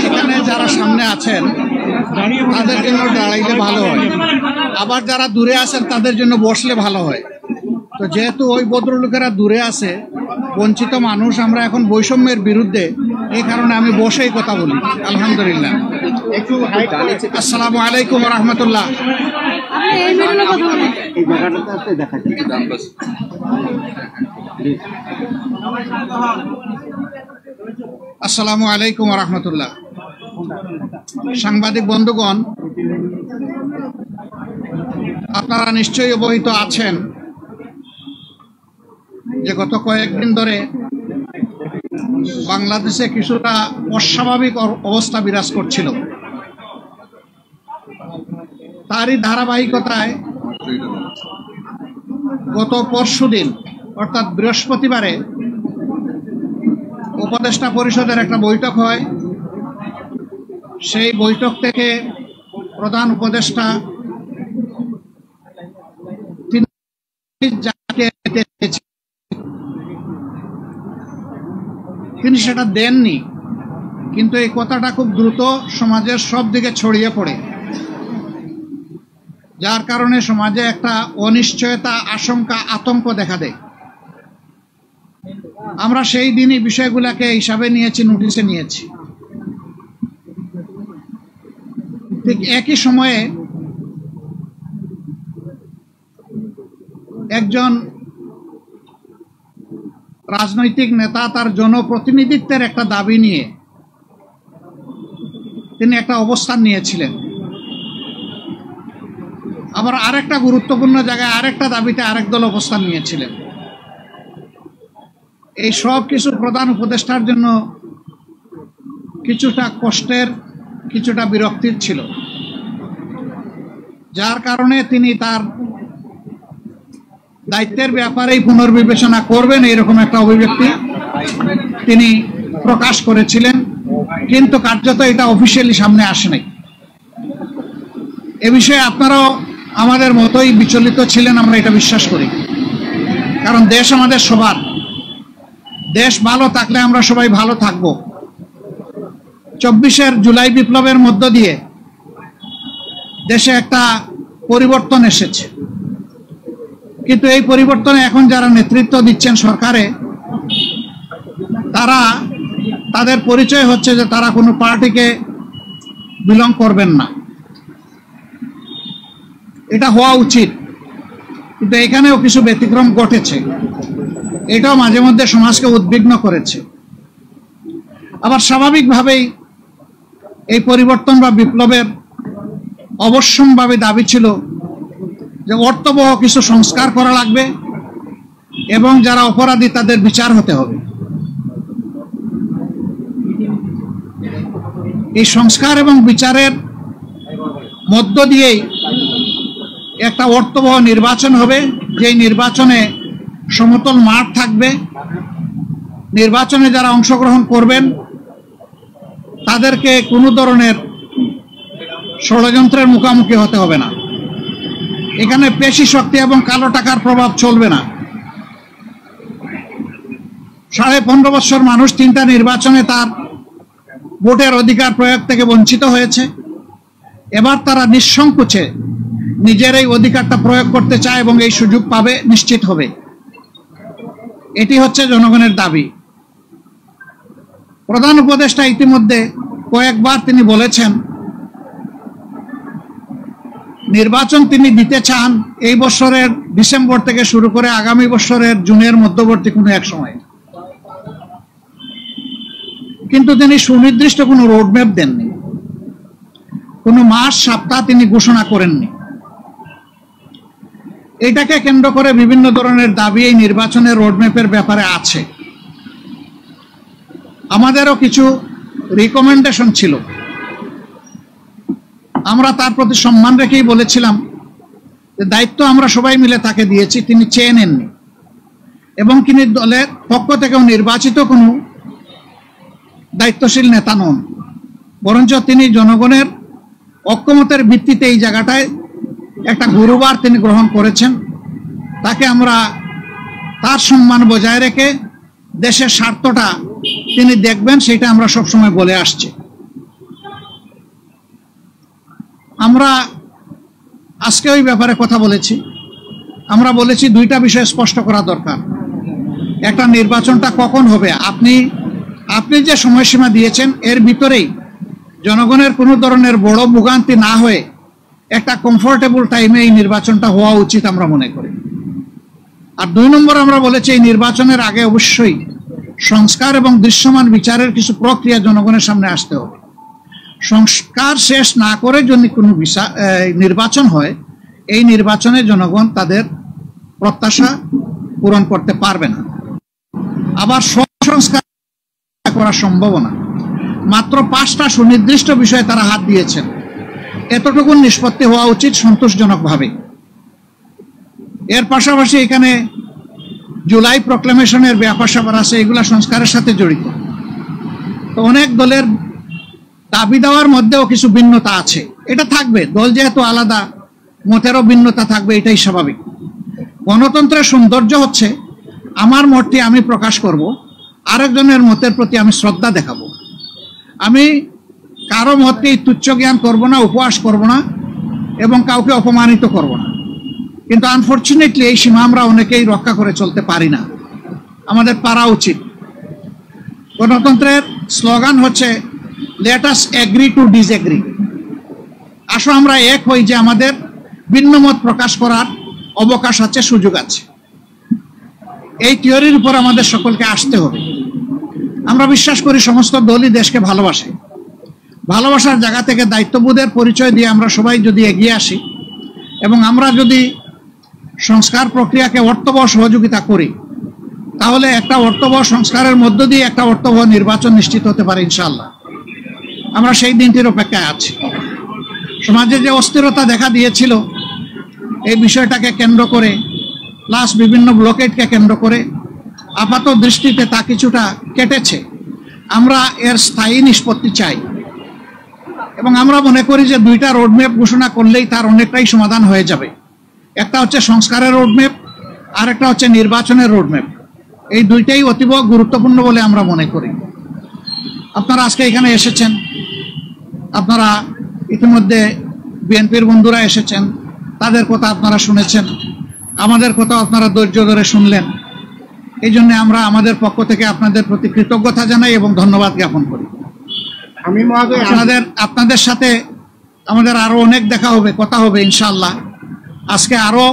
এখানে যারা সামনে আছেন তাদের জন্য দাঁড়াইলে ভালো হয়, আবার যারা দূরে আছেন তাদের জন্য বসলে ভালো হয়। তো যেহেতু ওই ভদ্রলোকেরা দূরে আছে, বঞ্চিত মানুষ, আমরা এখন বৈষম্যের বিরুদ্ধে, এই কারণে আমি বসেই কথা বলি। আলহামদুলিল্লাহ। আসসালামু আলাইকুম রহমতুল্লাহ। আসসালামু আলাইকুম রহমতুল্লাহ। সাংবাদিক বন্ধুগণ, আপনারা নিশ্চয়ই অবহিত আছেন যে গত কয়েকদিন ধরে বাংলাদেশে কিছুটা অস্বাভাবিক অবস্থা বিরাজ করছিল। তারই ধারাবাহিকতায় গত পরশুদিন অর্থাৎ বৃহস্পতিবারে উপদেষ্টা পরিষদের একটা বৈঠক হয়। সেই বৈঠক থেকে প্রধান উপদেষ্টা তিনি সেটা দেননি, কিন্তু এই কথাটা খুব দ্রুত সমাজের সব দিকে ছড়িয়ে পড়ে, যার কারণে সমাজে একটা অনিশ্চয়তা, আশঙ্কা, আতঙ্ক দেখা দেয়। আমরা সেই দিনই বিষয়গুলোকে হিসাবে নিয়েছি, নোটিশে নিয়েছি। ঠিক একই সময়ে একজন রাজনৈতিক নেতা তার জনপ্রতিনিধিত্বের একটা দাবি নিয়ে তিনি একটা অবস্থান নিয়েছিলেন। আবার আরেকটা গুরুত্বপূর্ণ জায়গায় আরেকটা দাবিতে আরেক দল অবস্থান নিয়েছিলেন। এই সব কিছু প্রধান উপদেষ্টার জন্য কিছুটা কষ্টের, কিছুটা বিরক্তির ছিল, যার কারণে তিনি তার দায়িত্বের ব্যাপারেই পুনর্বিবেচনা করবেন এরকম একটা অভিব্যক্তি তিনি প্রকাশ করেছিলেন, কিন্তু কার্যত এটা অফিসিয়ালি সামনে আসে নাই। এ বিষয়ে আপনারাও আমাদের মতোই বিচলিত ছিলেন, আমরা এটা বিশ্বাস করি। কারণ দেশ আমাদের সবার, দেশ ভালো থাকলে আমরা সবাই ভালো থাকব। 24 জুলাই বিপ্লবের মধ্য দিয়ে দেশে একটা পরিবর্তন এসেছে, কিন্তু এই পরিবর্তনে এখন যারা নেতৃত্ব দিচ্ছেন সরকারে, তাদের পরিচয় হচ্ছে যে তারা কোনো পার্টিকে বিলং করবেন না। এটা হওয়া উচিত, কিন্তু এখানেও কিছু ব্যতিক্রম ঘটেছে। এটাও মাঝে মধ্যে সমাজকে উদ্বিগ্ন করেছে। আবার স্বাভাবিকভাবেই এই পরিবর্তন বা বিপ্লবের অবশ্যম্ভাবী দাবি ছিল যে অর্থবহ কিছু সংস্কার করা লাগবে এবং যারা অপরাধী তাদের বিচার হতে হবে। এই সংস্কার এবং বিচারের মধ্য দিয়েই একটা অর্থবহ নির্বাচন হবে, যেই নির্বাচনে সমতল মাঠ থাকবে। নির্বাচনে যারা অংশগ্রহণ করবেন তাদেরকে কোনো ধরনের ষড়যন্ত্রের মুখোমুখি হতে হবে না। এখানে পেশি শক্তি এবং কালো টাকার প্রভাব চলবে না। 15.5 বছর মানুষ 3টা নির্বাচনে তার ভোটের অধিকার প্রয়োগ থেকে বঞ্চিত হয়েছে। এবার তারা নিঃসংকোচে নিজের এই অধিকারটা প্রয়োগ করতে চায় এবং এই সুযোগ পাবে, নিশ্চিত হবে। এটি হচ্ছে জনগণের দাবি। প্রধান উপদেষ্টা ইতিমধ্যে কয়েকবার তিনি বলেছেন নির্বাচন তিনি দিতে চান এই বছরের ডিসেম্বর থেকে শুরু করে আগামী বছরের জুনের মধ্যবর্তী কোনো এক সময়, কিন্তু তিনি সুনির্দিষ্ট কোনো রোডম্যাপ দেননি, কোনো মাস সপ্তাহ তিনি ঘোষণা করেননি। এটাকে কেন্দ্র করে বিভিন্ন ধরনের দাবি এই নির্বাচনের রোডম্যাপের ব্যাপারে আছে। আমাদেরও কিছু রিকমেন্ডেশন ছিল, আমরা তার প্রতি সম্মান রেখেই বলেছিলাম যে দায়িত্ব আমরা সবাই মিলে তাকে দিয়েছি, তিনি চেয়ে নেননি এবং তিনি দলের পক্ষ থেকেও নির্বাচিত কোনো দায়িত্বশীল নেতা নন, বরঞ্চ তিনি জনগণের ঐক্যমতের ভিত্তিতে এই জায়গাটায় একটা গুরুবার তিনি গ্রহণ করেছেন। তাকে আমরা তার সম্মান বজায় রেখে দেশের স্বার্থটা তিনি দেখবেন, সেটা আমরা সবসময় বলে আসছি। আমরা আজকে ওই ব্যাপারে কথা বলেছি। আমরা বলেছি দুইটা বিষয় স্পষ্ট করা দরকার। একটা, নির্বাচনটা কখন হবে, আপনি যে সময়সীমা দিয়েছেন এর ভিতরেই জনগণের কোনো ধরনের বড় ভোগান্তি না হয়ে একটা কমফোর্টেবল টাইমে এই নির্বাচনটা হওয়া উচিত আমরা মনে করি। আর 2 নম্বর, আমরা বলেছি এই নির্বাচনের আগে অবশ্যই সংস্কার এবং দৃশ্যমান বিচারের কিছু প্রক্রিয়া জনগণের সামনে আসতে হবে। সংস্কার শেষ না করে যদি কোনো নির্বাচন হয়, এই নির্বাচনে জনগণ তাদের প্রত্যাশা পূরণ করতে পারবে না। আবার সংস্কার করা সম্ভব না। মাত্র 5টা সুনির্দিষ্ট বিষয়ে তারা হাত দিয়েছেন। এতটুকু নিষ্পত্তি হওয়া উচিত সন্তোষজনকভাবে। এর পাশাপাশি এখানে জুলাই প্রক্লেমেশনের ব্যাপার স্যাপার আছে, এগুলা সংস্কারের সাথে জড়িত। তো অনেক দলের দাবি দেওয়ার মধ্যেও কিছু ভিন্নতা আছে, এটা থাকবে। দল যেহেতু আলাদা, মতেরও ভিন্নতা থাকবে, এটাই স্বাভাবিক। গণতন্ত্রের সৌন্দর্য হচ্ছে আমার মতটি আমি প্রকাশ করব, আরেকজনের মতের প্রতি আমি শ্রদ্ধা দেখাবো। আমি কারো মতকেই তুচ্ছ জ্ঞান করব না, উপহাস করব না, এবং কাউকে অপমানিত করব না। কিন্তু আনফরচুনেটলি এই সীমা আমরা অনেকেই রক্ষা করে চলতে পারি না। আমাদের পারা উচিত। গণতন্ত্রের স্লোগান হচ্ছে let us agree to disagree. আসো আমরা এক হই যে আমাদের ভিন্ন মত প্রকাশ করার অবকাশ আছে, সুযোগ আছে। এই থিওরির উপর আমাদের সকলকে আসতে হবে। আমরা বিশ্বাস করি সমস্ত দলই দেশকে ভালোবাসে। ভালোবাসার জায়গা থেকে দায়িত্ববোধের পরিচয় দিয়ে আমরা সবাই যদি এগিয়ে আসি এবং আমরা যদি সংস্কার প্রক্রিয়াকে অর্থবহ সহযোগিতা করি, তাহলে একটা অর্থবহ সংস্কারের মধ্য দিয়ে একটা অর্থবহ নির্বাচন নিশ্চিত হতে পারে ইনশাআল্লাহ। আমরা সেই দিনটির অপেক্ষায় আছি। সমাজে যে অস্থিরতা দেখা দিয়েছিল এই বিষয়টাকে কেন্দ্র করে, প্লাস বিভিন্ন ব্লকেটকে কেন্দ্র করে আপাত দৃষ্টিতে তা কিছুটা কেটেছে। আমরা এর স্থায়ী নিষ্পত্তি চাই এবং আমরা মনে করি যে 2টা রোডম্যাপ ঘোষণা করলেই তার অনেকটাই সমাধান হয়ে যাবে। একটা হচ্ছে সংস্কারের রোডম্যাপ, আর একটা হচ্ছে নির্বাচনের রোডম্যাপ। এই দুইটাই অতীব গুরুত্বপূর্ণ বলে আমরা মনে করি। আপনারা আজকে এখানে এসেছেন, আপনারা ইতিমধ্যে বিএনপির বন্ধুরা এসেছেন, তাদের কথা আপনারা শুনেছেন, আমাদের কথা আপনারা ধৈর্য ধরে শুনলেন। এই জন্য আমরা আমাদের পক্ষ থেকে আপনাদের প্রতি কৃতজ্ঞতা জানাই এবং ধন্যবাদ জ্ঞাপন করি। আপনাদের সাথে আমাদের আরো অনেক দেখা হবে, কথা হবে ইনশাআল্লাহ। আজকে আরো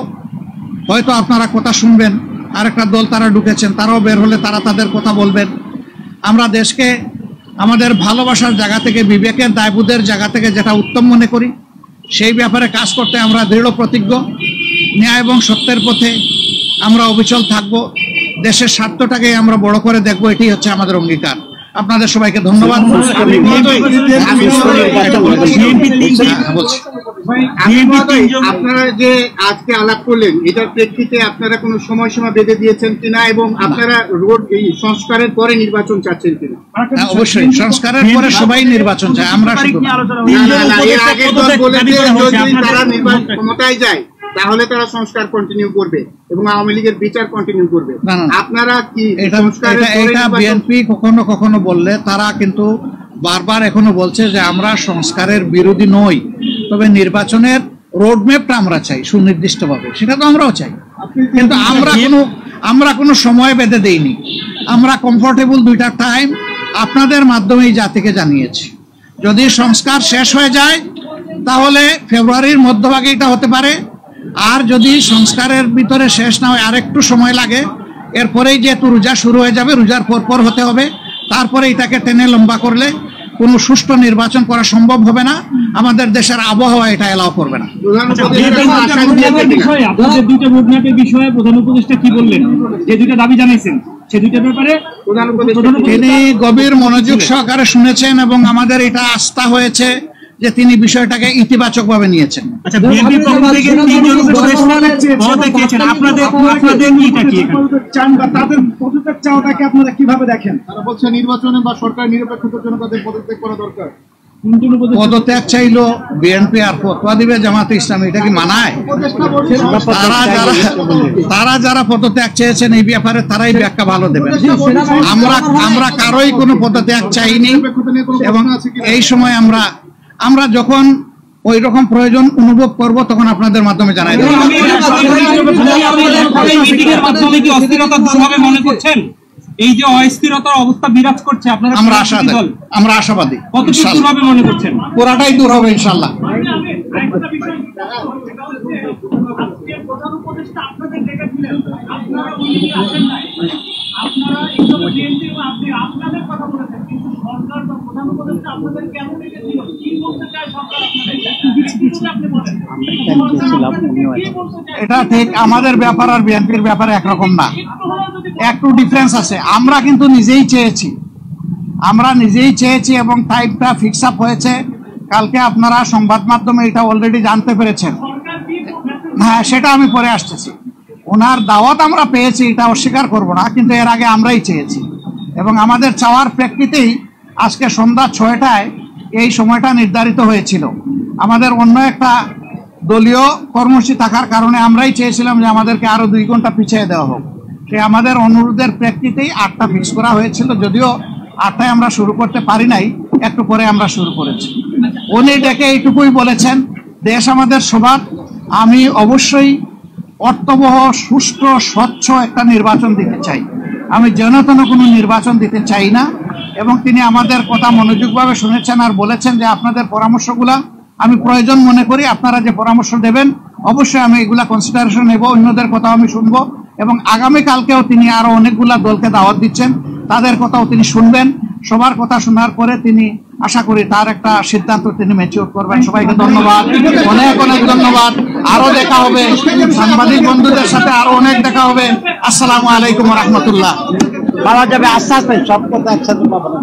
হয়তো আপনারা কথা শুনবেন, আরেকটা দল তারা ঢুকেছেন, তারাও বের হলে তারা তাদের কথা বলবেন। আমরা দেশকে আমাদের ভালোবাসার জায়গা থেকে, বিবেকের দায়বোধের জায়গা থেকে যেটা উত্তম মনে করি সেই ব্যাপারে কাজ করতে আমরা দৃঢ় প্রতিজ্ঞ। ন্যায় এবং সত্যের পথে আমরা অবিচল থাকব। দেশের স্বার্থটাকে আমরা বড় করে দেখব, এটি হচ্ছে আমাদের অঙ্গীকার। আপনাদের সবাইকে ধন্যবাদ। আপনারা যে আজকে আলাপ করলেন, এটার প্রেক্ষিতে আপনারা কোনো সময়সীমা বেঁধে দিয়েছেন কিনা এবং আপনারা সংস্কারের পরে নির্বাচন চাচ্ছেন কিনা? অবশ্যই সংস্কারের পরে সবাই নির্বাচন চায়, আমরা শুধু এর আগের দল বলেছে যদি তারা নির্বাচন ক্ষমতায় যায় তাহলে তারা সংস্কার কন্টিনিউ করবে এবং আওয়ামী লীগের বিচার কন্টিনিউ করবে। আপনারা কি এটা বিএনপি কখনো কখনো বললে, তারা কিন্তু বারবার এখনো বলছে যে আমরা সংস্কারের বিরোধী নই, তবে নির্বাচনের রোডম্যাপটা আমরা চাই সুনির্দিষ্টভাবে, সেটা তো আমরাও চাই। কিন্তু আমরা কোনো সময় বেঁধে দেইনি। আমরা কমফোর্টেবল 2টা টাইম আপনাদের মাধ্যমে এই জাতিকে জানিয়েছি। যদি সংস্কার শেষ হয়ে যায় তাহলে ফেব্রুয়ারির মধ্যভাগে এটা হতে পারে, আর যদি সংস্কারের ভিতরে শেষ না হয়, আরেকটু সময় লাগে, এরপরেই যেহেতু রোজা শুরু হয়ে যাবে, রোজার পর হতে হবে, তারপরে এটাকে টেনে লম্বা করলে কোনো সুষ্ঠু নির্বাচন করা সম্ভব হবে না। আমাদের দেশের আবহাওয়া এটা এলাও করবে না। প্রধান উপদেষ্টা কি বললেন, যে 2টা দাবি জানাইছেন সে 2টার ব্যাপারে তিনি গভীর মনোযোগ সহকারে শুনেছেন এবং আমাদের এটা আস্থা হয়েছে যে তিনি বিষয়টাকে ইতিবাচক ভাবে নিয়েছেন। আচ্ছা, বিএনপির পক্ষ থেকে 3জন উপদেষ্টা আপনাদের এটা কি চান বা তাদের পদত্যাগ চাওয়াটাকে আপনারা কিভাবে দেখেন? তারা বলছে নির্বাচনে বা সরকার নিরপেক্ষতার জন্য তাদের পদত্যাগ করা দরকার। পদত্যাগ চাইলো বিএনপি আর ফতোয়া দিবে জামাতে ইসলামী, এটা কি মানায়? তারা যারা পদত্যাগ চেয়েছেন এই ব্যাপারে তারাই ব্যাখ্যা ভালো দেবেন। আমরা কারোই কোনো পদত্যাগ চাইনি, এবং এই সময় আমরা যখন ওই রকম প্রয়োজন অনুভব করব তখন আপনাদের মাধ্যমে জানাই দেব। এই যে অস্থিরতার অবস্থা বিরাজ করছে, আপনারা আমরা আশাবাদী কতটুকু দূর হবে মনে করছেন? পুরাটাই দূর হবে ইনশাআল্লাহ। এটা ঠিক, আমাদের ব্যাপার আর বিএনপির ব্যাপারে একরকম না, একটু ডিফারেন্স আছে। আমরা কিন্তু নিজেই চেয়েছি এবং টাইমটা ফিক্স আপ হয়েছে। কালকে আপনারা সংবাদ মাধ্যমে এটা অলরেডি জানতে পেরেছেন। হ্যাঁ, সেটা আমি পরে আসতেছি। ওনার দাওয়াত আমরা পেয়েছি, এটা অস্বীকার করব না, কিন্তু এর আগে আমরাই চেয়েছি এবং আমাদের চাওয়ার প্রেক্ষিতেই আজকে সন্ধ্যা 6টায় এই সময়টা নির্ধারিত হয়েছিল। আমাদের অন্য একটা দলীয় কর্মসূচি থাকার কারণে আমরাই চেয়েছিলাম যে আমাদেরকে আরো 2 ঘন্টা পিছিয়ে দেওয়া হোক। সে আমাদের অনুরোধের প্রেক্ষিতেই 8টা ফিক্স করা হয়েছিল, যদিও 8টায় আমরা শুরু করতে পারি নাই, একটু পরে আমরা শুরু করেছি। উনি ডেকে এইটুকুই বলেছেন, দেশ আমাদের সবার, আমি অবশ্যই অর্থবহ, সুষ্ঠু, স্বচ্ছ একটা নির্বাচন দিতে চাই, আমি যেন তেন কোনো নির্বাচন দিতে চাই না। এবং তিনি আমাদের কথা মনোযোগভাবে শুনেছেন আর বলেছেন যে আপনাদের পরামর্শগুলা আমি প্রয়োজন মনে করি, আপনারা যে পরামর্শ দেবেন অবশ্যই আমি এগুলা কনসিডারেশন নেব, অন্যদের কথাও আমি শুনবো। এবং আগামীকালকেও তিনি আরো অনেকগুলা দলকে দাওয়াত দিচ্ছেন, তাদের কথাও তিনি শুনবেন। সবার কথা শোনার পরে তিনি আশা করি তার একটা সিদ্ধান্ত তিনি ম্যাচিউর করবেন। সবাইকে ধন্যবাদ, অনেক অনেক ধন্যবাদ। আরো দেখা হবে, সাংবাদিক বন্ধুদের সাথে আরো অনেক দেখা হবে। আসসালামু আলাইকুম ওয়া রাহমাতুল্লাহ। পাওয়া যাবে আস্তে আস্তে, সব কথা একসাথে পাবো না।